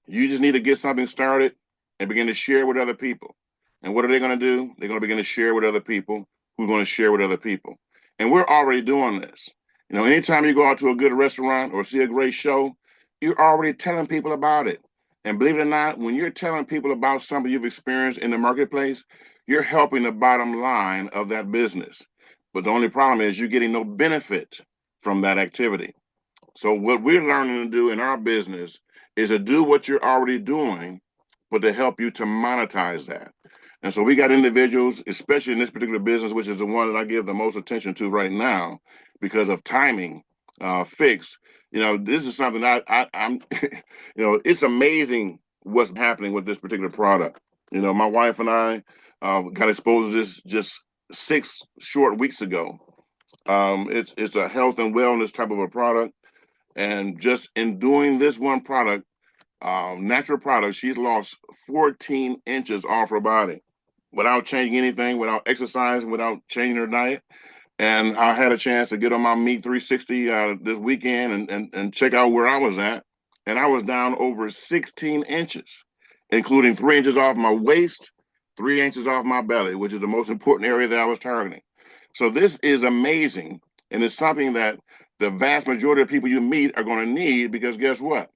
Speaker 2: You just need to get something started and begin to share with other people. And what are they going to do? They're going to begin to share with other people who are going to share with other people. And we're already doing this. Anytime you go out to a good restaurant or see a great show, you're already telling people about it. And believe it or not, when you're telling people about something you've experienced in the marketplace, you're helping the bottom line of that business. But the only problem is you're getting no benefit from that activity. So what we're learning to do in our business is to do what you're already doing, but to help you to monetize that. And so we got individuals, especially in this particular business, which is the one that I give the most attention to right now because of timing, fix. This is something I'm, it's amazing what's happening with this particular product. My wife and I got exposed to this just 6 short weeks ago. It's a health and wellness type of a product. And just in doing this one product, natural product, she's lost 14 inches off her body without changing anything, without exercising, without changing her diet. And I had a chance to get on my Meet 360 this weekend and check out where I was at. And I was down over 16 inches, including 3 inches off my waist, 3 inches off my belly, which is the most important area that I was targeting. So this is amazing. And it's something that the vast majority of people you meet are going to need, because guess what?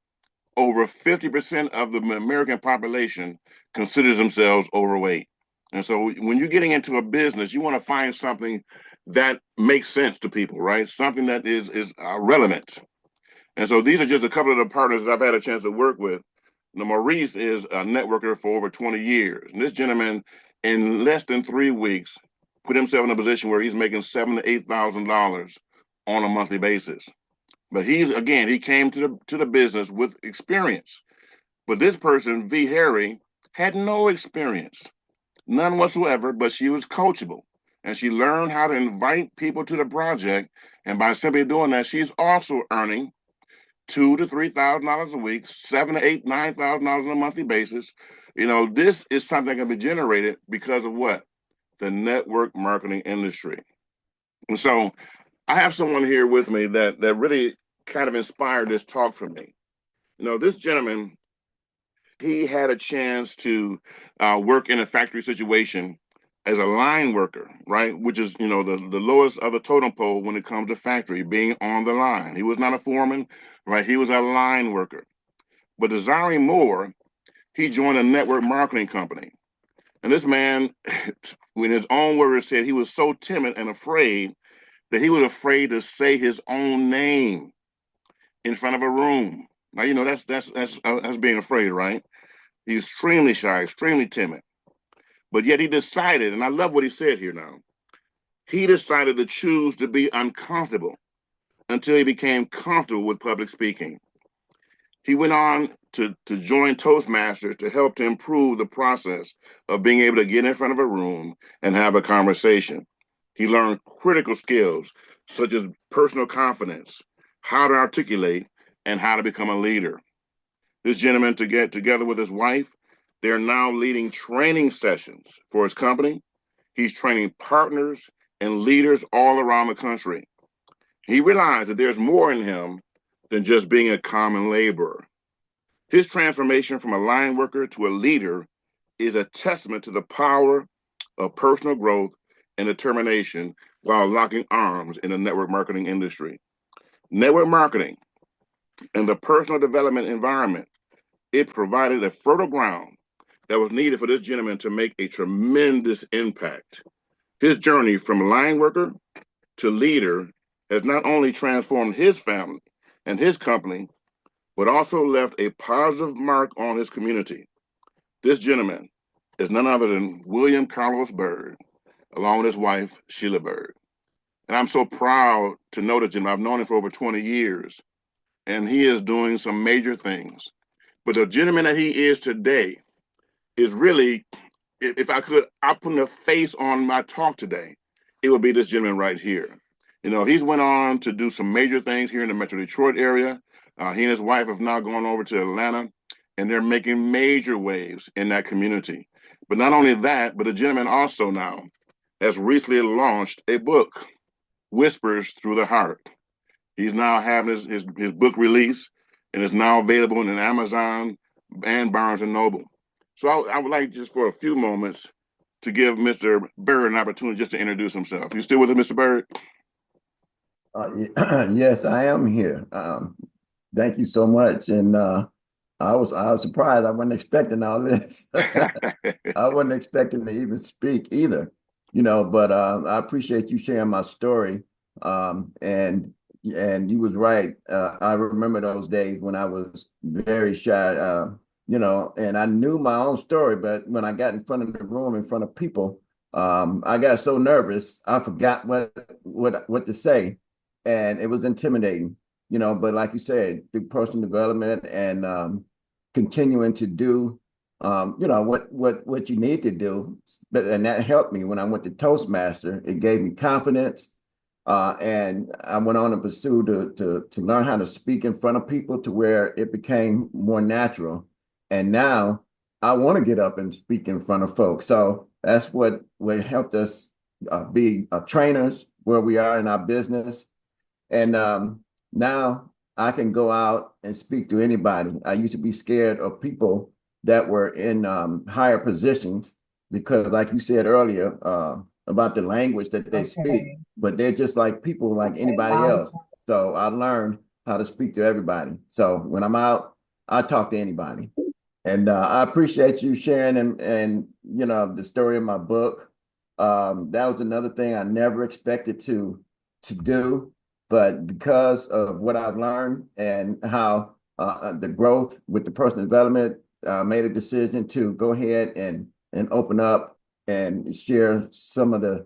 Speaker 2: Over 50% of the American population considers themselves overweight. And so when you're getting into a business, you want to find something that makes sense to people, right? Something that is relevant. And so these are just a couple of the partners that I've had a chance to work with. Now, Maurice is a networker for over 20 years. And this gentleman, in less than 3 weeks, put himself in a position where he's making $7,000 to $8,000 on a monthly basis. But he came to the business with experience. But this person, V. Harry, had no experience, none whatsoever, but she was coachable. And she learned how to invite people to the project. And by simply doing that, she's also earning $2,000 to $3,000 a week, $7,000 to $8,000, $9,000 on a monthly basis. This is something that can be generated because of what? The network marketing industry. And so I have someone here with me that really kind of inspired this talk for me. This gentleman, he had a chance to work in a factory situation as a line worker, right? Which is, the lowest of the totem pole when it comes to factory, being on the line. He was not a foreman, right? He was a line worker. But desiring more, he joined a network marketing company. And this man, in his own words, said he was so timid and afraid that he was afraid to say his own name in front of a room. Now, that's being afraid, right? He's extremely shy, extremely timid. But yet he decided, and I love what he said here now, he decided to choose to be uncomfortable until he became comfortable with public speaking. He went on to join Toastmasters to help to improve the process of being able to get in front of a room and have a conversation. He learned critical skills such as personal confidence, how to articulate, and how to become a leader. This gentleman, to get together with his wife, they're now leading training sessions for his company. He's training partners and leaders all around the country. He realized that there's more in him than just being a common laborer. His transformation from a line worker to a leader is a testament to the power of personal growth and determination while locking arms in the network marketing industry. Network marketing and the personal development environment, it provided a fertile ground that was needed for this gentleman to make a tremendous impact. His journey from line worker to leader has not only transformed his family and his company, but also left a positive mark on his community. This gentleman is none other than William Carlos Byrd, along with his wife, Sheila Byrd. And I'm so proud to know this gentleman. I've known him for over 20 years, and he is doing some major things. But the gentleman that he is today is really, if I could, I put a face on my talk today, it would be this gentleman right here. He's went on to do some major things here in the Metro Detroit area. He and his wife have now gone over to Atlanta, and they're making major waves in that community. But not only that, but the gentleman also now has recently launched a book, Whispers Through the Heart. He's now having his book release, and it's now available in Amazon and Barnes and Noble. So I would like just for a few moments to give Mr. Byrd an opportunity just to introduce himself. You still with us, Mr. Byrd?
Speaker 6: Yes, I am here. Thank you so much. And I was surprised. I wasn't expecting all this. I wasn't expecting to even speak either, but I appreciate you sharing my story. And you was right. I remember those days when I was very shy, and I knew my own story, but when I got in front of the room, in front of people, I got so nervous, I forgot what to say. And it was intimidating, but like you said, through personal development and continuing to do, what you need to do. And that helped me when I went to Toastmaster. It gave me confidence. And I went on to pursue to learn how to speak in front of people to where it became more natural. And now I want to get up and speak in front of folks. So that's what helped us be trainers where we are in our business. And now I can go out and speak to anybody. I used to be scared of people that were in higher positions because, like you said earlier, about the language that they speak, but they're just like people like anybody else. So I learned how to speak to everybody. So when I'm out, I talk to anybody. And I appreciate you sharing and the story of my book. That was another thing I never expected to do. But because of what I've learned and how the growth with the personal development, made a decision to go ahead and open up and share some of the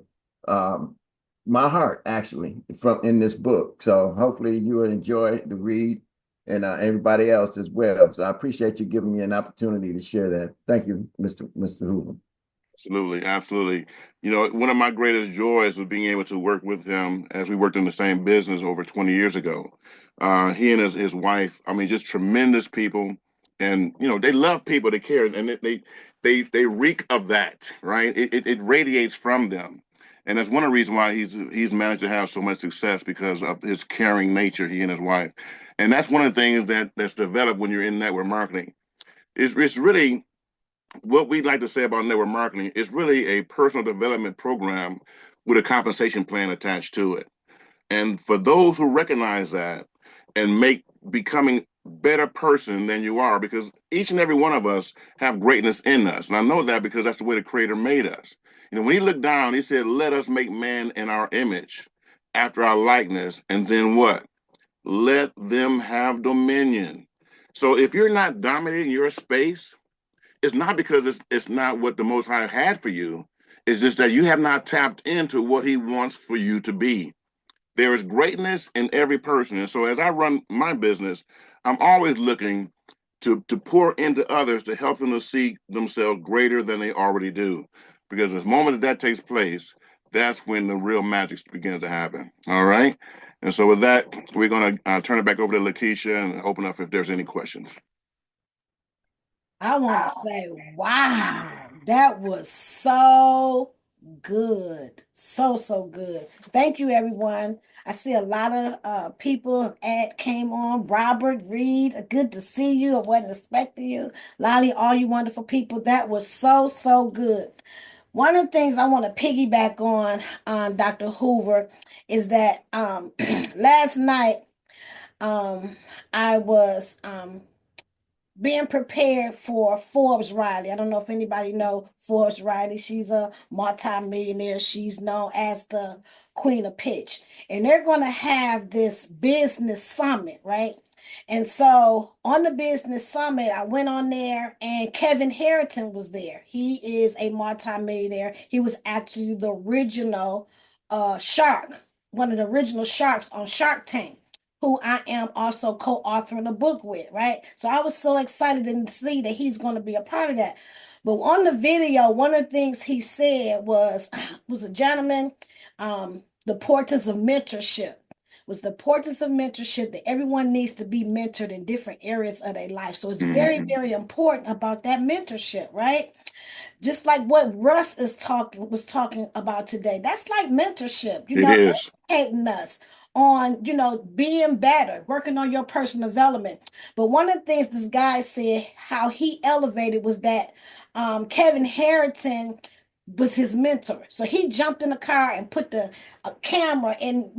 Speaker 6: my heart actually from in this book. So hopefully you will enjoy the read and everybody else as well. So I appreciate you giving me an opportunity to share that. Thank you, Mr. Hoover.
Speaker 2: Absolutely, absolutely. One of my greatest joys was being able to work with him as we worked in the same business over 20 years ago. He and his wife, just tremendous people, and they love people, they care, and they reek of that, right? It radiates from them, and that's one of the reasons why he's managed to have so much success because of his caring nature. He and his wife, and that's one of the things that's developed when you're in network marketing. It's really what we like to say about network marketing is really a personal development program with a compensation plan attached to it. And for those who recognize that and make becoming better person than you are, because each and every one of us have greatness in us. And I know that because that's the way the creator made us. You know, when he looked down, he said, let us make man in our image after our likeness. And then what? Let them have dominion. So if you're not dominating your space, it's not because it's not what the Most High had for you. It's just that you have not tapped into what he wants for you to be. There is greatness in every person. And so as I run my business, I'm always looking to pour into others to help them to see themselves greater than they already do. Because the moment that takes place, that's when the real magic begins to happen. All right. And so with that, we're going to turn it back over to Lakeisha and open up if there's any questions.
Speaker 1: I want to say, wow, that was so good. So good. Thank you, everyone. I see a lot of people came on. Robert, Reed, good to see you. I wasn't expecting you. Lolly, all you wonderful people. That was so good. One of the things I want to piggyback on Dr. Hoover is that last night I was being prepared for Forbes Riley. I don't know if anybody know Forbes Riley. She's a multi-millionaire. She's known as the Queen of Pitch. And they're going to have this business summit, right? And so on the business summit, I went on there and Kevin Harrington was there. He is a multi-millionaire. He was actually the original shark, one of the original sharks on Shark Tank, who I am also co-authoring a book with, right? So I was so excited to see that he's going to be a part of that. But on the video, one of the things he said was a gentleman, the importance of mentorship. Was the importance of mentorship, that everyone needs to be mentored in different areas of their life. So it's very, very important about that mentorship, right? Just like what Russ was talking about today. That's like mentorship, educating us on, being better, working on your personal development. But one of the things this guy said, how he elevated, was that Kevin Harrington was his mentor. So he jumped in the car and put the camera in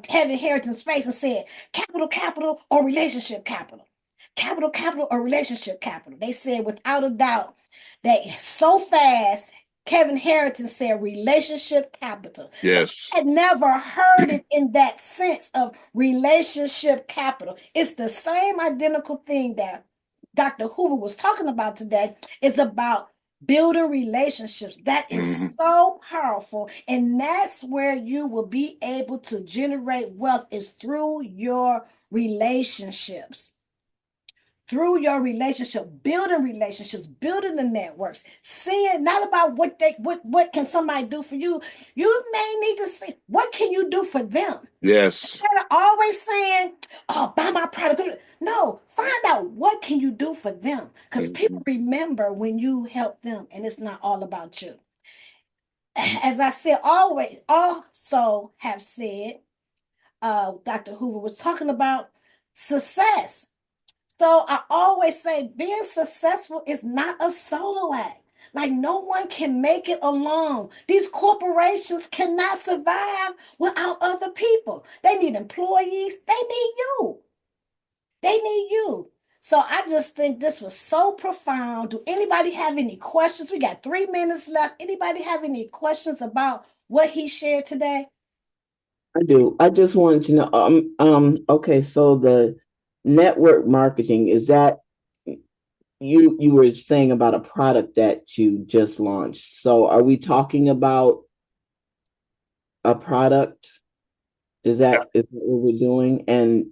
Speaker 1: Kevin Harrington's face and said, capital, or relationship capital. Capital, or relationship capital. They said without a doubt that so fast, Kevin Harrington said relationship capital.
Speaker 2: Yes.
Speaker 1: So I had never heard it in that sense of relationship capital. It's the same identical thing that Dr. Hoover was talking about today. It's about building relationships. That is so powerful. And that's where you will be able to generate wealth, is through your relationships. Through your relationship, building relationships, building the networks, seeing not about what can somebody do for you. You may need to see what can you do for them.
Speaker 2: Yes.
Speaker 1: Instead of always saying, "Oh, buy my product." No, find out what can you do for them, because people remember when you help them, and it's not all about you. As I said, also have said, Dr. Hoover was talking about success. So I always say being successful is not a solo act. Like, no one can make it alone. These corporations cannot survive without other people. They need employees. They need you. They need you. So I just think this was so profound. Do anybody have any questions? We got 3 minutes left. Anybody have any questions about what he shared today?
Speaker 5: I do. I just wanted to know, okay, so the network marketing, is that you were saying about a product that you just launched. So are we talking about a product? Is that what we're doing? And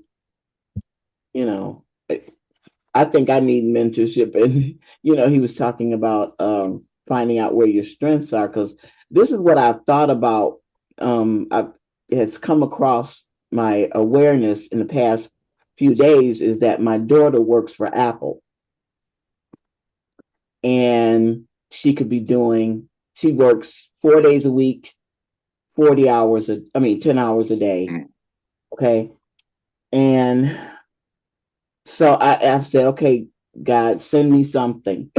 Speaker 5: I think I need mentorship. And he was talking about finding out where your strengths are, because this is what I've thought about. It's come across my awareness in the past few days, is that my daughter works for Apple, and she works 4 days a week, 10 hours a day. Okay. And so I said, okay, God, send me something.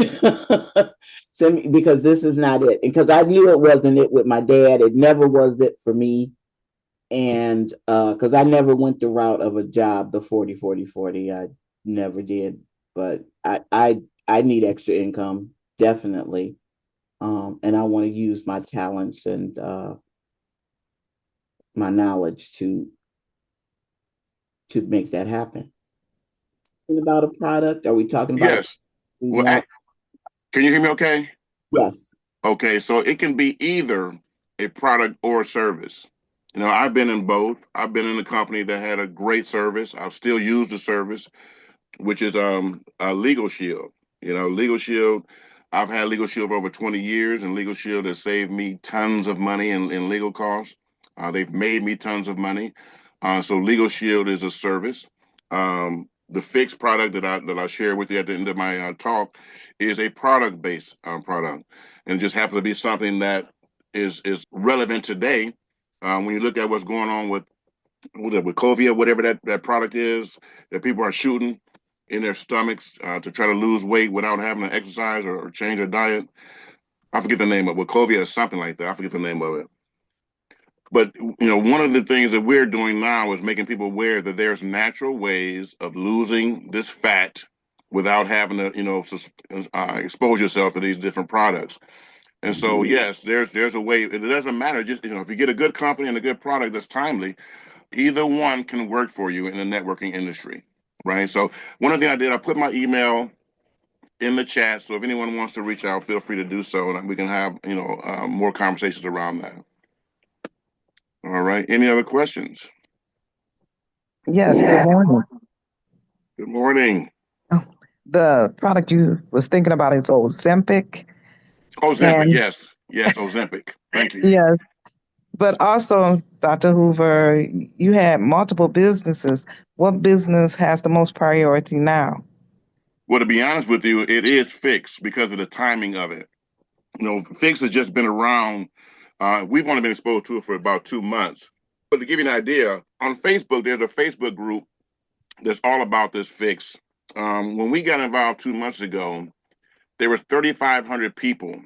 Speaker 5: Send me, because this is not it. Because I knew it wasn't it with my dad. It never was it for me. And because I never went the route of a job, the 40-40-40. I never did. But I need extra income, definitely. And I want to use my talents and my knowledge to make that happen. About a product? Are we talking about?
Speaker 2: Yes. Well, can you hear me okay?
Speaker 5: Yes.
Speaker 2: Okay, so it can be either a product or a service. You know, I've been in both. I've been in a company that had a great service. I've still used the service, which is Legal Shield. You know, Legal Shield, I've had Legal Shield for over 20 years, and Legal Shield has saved me tons of money in legal costs. They've made me tons of money. So Legal Shield is a service. The fixed product that I share with you at the end of my talk is a product-based product, and it just happens to be something that is relevant today. When you look at what's going on with Wegovy, whatever that product is that people are shooting in their stomachs to try to lose weight without having to exercise or change their diet. I forget the name of it. Wegovy or something like that. I forget the name of it. But you know, one of the things that we're doing now is making people aware that there's natural ways of losing this fat without having to, you know, expose yourself to these different products. And so, yes, there's a way. It doesn't matter. Just, you know, if you get a good company and a good product that's timely, either one can work for you in the networking industry, right? So one of the things I did, I put my email in the chat. So if anyone wants to reach out, feel free to do so, and we can have, you know, more conversations around that. All right. Any other questions?
Speaker 7: Yes, good morning.
Speaker 2: Good morning.
Speaker 7: The product you was thinking about is Ozempic.
Speaker 2: Ozempic,
Speaker 7: And
Speaker 2: yes. Yes, Ozempic. Thank you.
Speaker 7: yes, but also, Dr. Hoover, you had multiple businesses. What business has the most priority now?
Speaker 2: Well, to be honest with you, it is fixed because of the timing of it. You know, Fix has just been around. We've only been exposed to it for about 2 months. But to give you an idea, on Facebook, there's a Facebook group that's all about this Fix. When we got involved 2 months ago, there was 3,500 people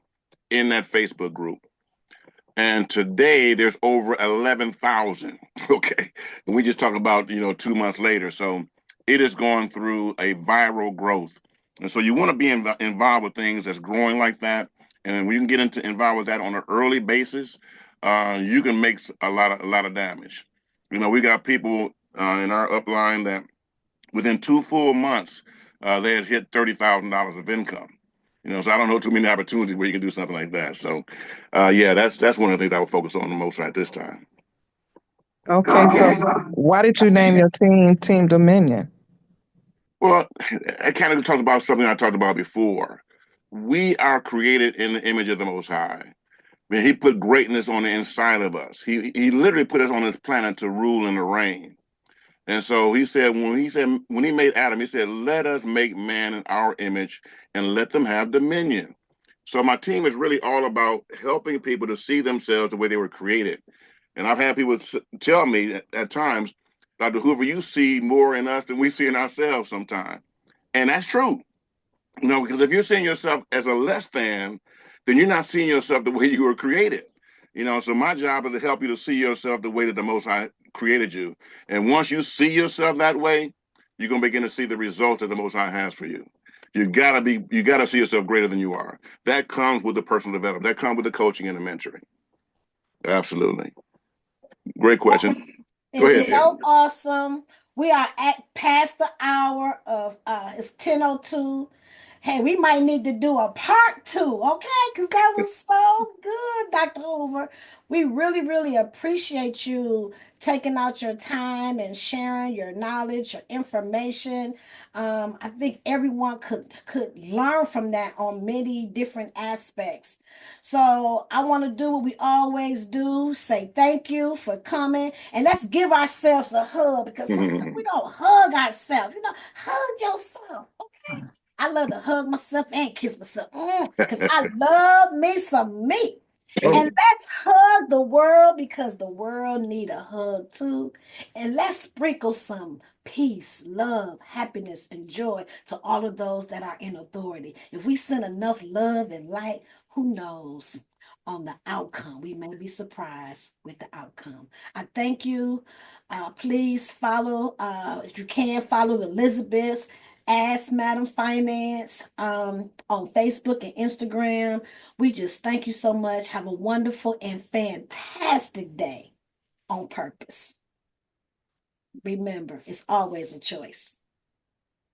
Speaker 2: in that Facebook group. And today there's over 11,000. Okay. And we just talk about, you know, 2 months later. So it is going through a viral growth. And so you want to be involved with things that's growing like that. And when you can get involved with that on an early basis, you can make a lot of damage. You know, we got people in our upline that within 2 full months, they had hit $30,000 of income. You know, so I don't know too many opportunities where you can do something like that. So, yeah, that's one of the things I would focus on the most right this time.
Speaker 7: Okay, so why did you name your team Team Dominion?
Speaker 2: Well, it kind of talks about something I talked about before. We are created in the image of the Most High. I mean, He put greatness on the inside of us. He literally put us on this planet to rule and to reign. And so he said, when he made Adam, he said, let us make man in our image and let them have dominion. So my team is really all about helping people to see themselves the way they were created. And I've had people tell me at times, Dr. Hoover, you see more in us than we see in ourselves sometimes. And that's true. You know, because if you're seeing yourself as a less than, then you're not seeing yourself the way you were created. You know, so my job is to help you to see yourself the way that the Most High created you. And once you see yourself that way, you're gonna begin to see the results that the Most High has for you. You gotta see yourself greater than you are. That comes with the personal development. That comes with the coaching and the mentoring. Absolutely. Great question. Go
Speaker 1: It's
Speaker 2: ahead.
Speaker 1: so awesome. We are at past the hour of it's 10:02. Hey, we might need to do a part 2, okay? Because that was so good, Dr. Hoover. We really, really appreciate you taking out your time and sharing your knowledge, your information. I think everyone could learn from that on many different aspects. So I want to do what we always do, say thank you for coming, and let's give ourselves a hug because sometimes we don't hug ourselves. You know, hug yourself, okay? I love to hug myself and kiss myself because I love me some me. And let's hug the world because the world need a hug too. And let's sprinkle some peace, love, happiness, and joy to all of those that are in authority. If we send enough love and light, who knows on the outcome? We may be surprised with the outcome. I thank you. Please follow, if you can, follow Elizabeth Ask Madam Finance on Facebook and Instagram. We just thank you so much. Have a wonderful and fantastic day on purpose. Remember, it's always a choice.